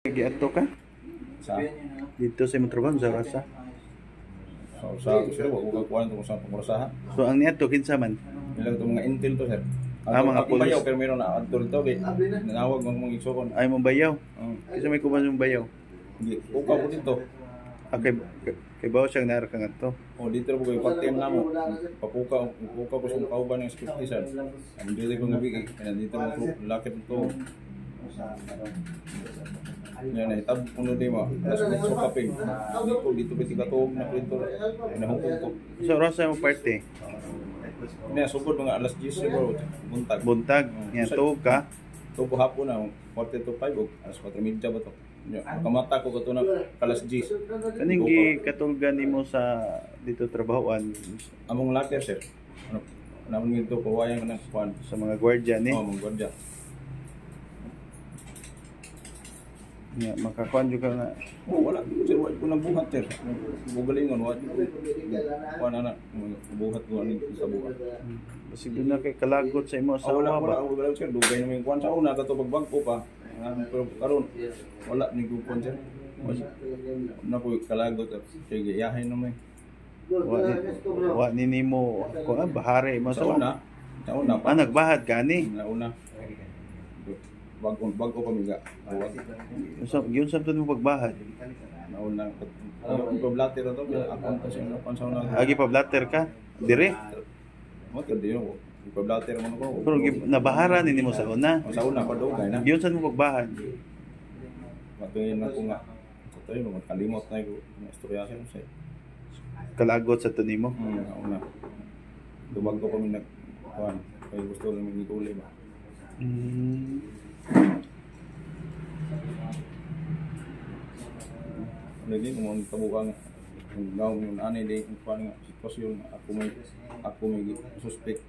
Giadto ka? Sa Dito sa imong trabaho sa rasa. sa sir, wag ko kuan tungkol sa pangurasahan. So ang niadto kinsa man? Ilang itong mga intel to sir. Mga Ako pulis. bayaw pero meron na adto dito kay nanawag mga igsukon. Ay mong bayaw. Kinsa may kuman yung bayaw? Hindi ukaw ko dito. Kay bawo siyang naara kang adto. O dito po kay part-time namo. Papuka ko sa kauban ng safety sir. Ang dili ko ngabi kay dito mo lakit to. Yan ay tab puno di mo. Tapos so kaping. Dito piti katog na printer. Nahukog ko. So rasa mo parte. Ina sugod mga alas 10 bro. Buntag. Buntag. Yan tuog ka. Tubo hapon na 40 to 5 o alas 4:30 ba to. Makamata ko kato na alas 10. Kaning gikatulgan nimo sa dito trabahoan Among locker sir. Ano naman dito ko wayang ng kuan sa mga gwardiya ni. oh mong gwardiya. Ya, makakuan juga nga. Oh, wala sir, wala ko nang buhat sir. Bugalingon wala ko. Kuan ana buhat ko ani sa buhat. Basig doon na kay kalagot sa imo Wala asawa wala ba? wala sir, dugay na may kuan sa una kato pagbagpo pa. Pero karon wala ni ko kuan sir. Na ko kalagot sige yahay no may. Wa ni nimo kuan bahari mo Sa sa una pa. nagbahad ka ni. Sa una. Bago pamiga. So, gyud sa mo pagbahad. Nauna ko blatter to ako ta sa pansaw na. Agi pa blatter ka? Dire. Mo to diyo ko blatter mo ko. Pero nabaharan ni nimo sa una. Sa una pa dugay na. Gyud sa mo pagbahad. Matuyin na ko nga. Ito yung kalimot na yung istorya sa Kalagot sa to nimo. una. Dumag ko kami nagkuhan. Kaya gusto namin ikuuli ba. Lagi kung mga kabukang ang gawin yung anay din yung kuhan nga sitwasyon ako may suspect.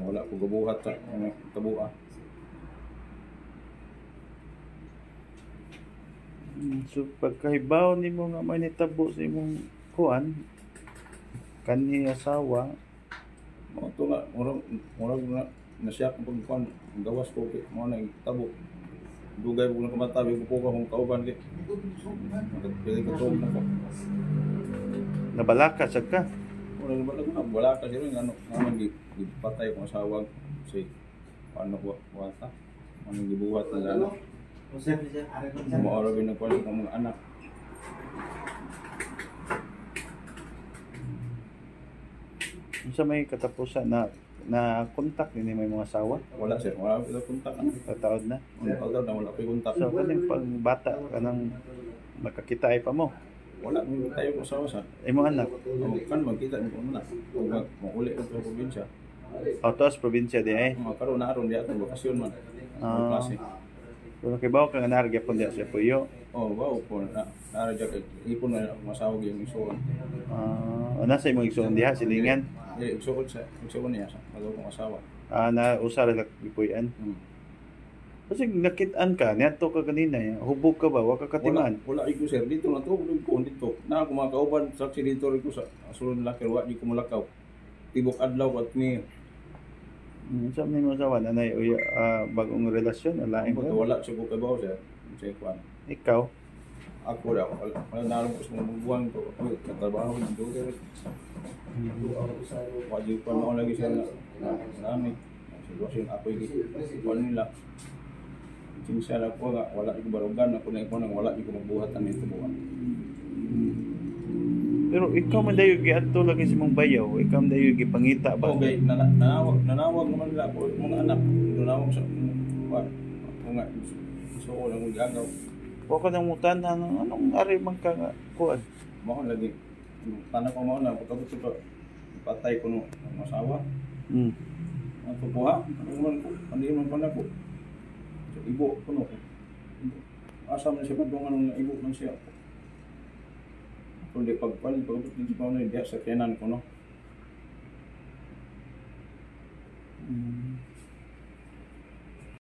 Wala ko gabuhat sa tabua. So pagkahibaw nimo nga may nitabo sa imong kuan kanhi asawa, Mo to nga murag na nasyak ang pagkuhan ang gawas ko kay mo na tabo. Dugay ko na kamatabi ko ko kung kauban kay. Pili ko to na ko. nabalaka sad ka. Wala ka siya rin ano naman gipatay ko asawa si paano ko wata. Ano gibuhat na ano. Maoro binagkuhan ng mga anak. Unsa may katapusan na kontak ni may mga asawa? Wala sir, wala ko kontak ano. Kataod na. Pagdaw na wala ko kontak. So kaning pagbata kanang makakita ay pa mo. Wala mo tayo ko sa Imong anak kan magkita mo na. Kung mauli ko sa probinsya. autos probinsya di ay. Makaroon na aron di ato bakasyon man. Klase. Pero kibaw ka nga narga pon diya sa puyo. Oh, wow po na naradya kay ipon na masawag yung isuon. Ana sa imong igsoon diha silingan. Isuon niya sa kong asawa. Na usara la gipuy-an. Kasi nakit-an ka, niadto ka kanina, hubog ka ba, wa ka katiman. Wala igo sir dito na to, ko dito. Na ako mga kauban saksi dito rin ko sa sulod lakir wa di ko mulakaw. Tibok adlaw at ni Sa mga asawa, nanay, bagong relasyon, alain ka. wala siya ko kabaw sir. Sa kwan. Ikaw, Ako daw wala na ko sa buwan ko. Nagtrabaho ng dugay. Wajib pa mo lagi siya na nami. Sitwasyon ako wala nila. Siya lang ko nga wala ko barugan ako na iko nang wala ko magbuhatan nito buwan. pero ikaw man dayo giadto lagi sa imong bayaw, ikaw man dayo gipangita ba? Okay, nanawag naman nila ko mga anak. Nanawag sa kuan. Ako nga so wala ko gagaw. Wa ka nang mutan anong ari man ka nga kuan? Mao lagi. Tanah ko mao na pagkabot ko patay ko no masawa. Ang tubuha, ano man pa na ko. So, ibo ko no. Asa man siya padungan ng ibo man siya. Kundi pagpalin, pagkabot din siya na diya sa kenan ko no.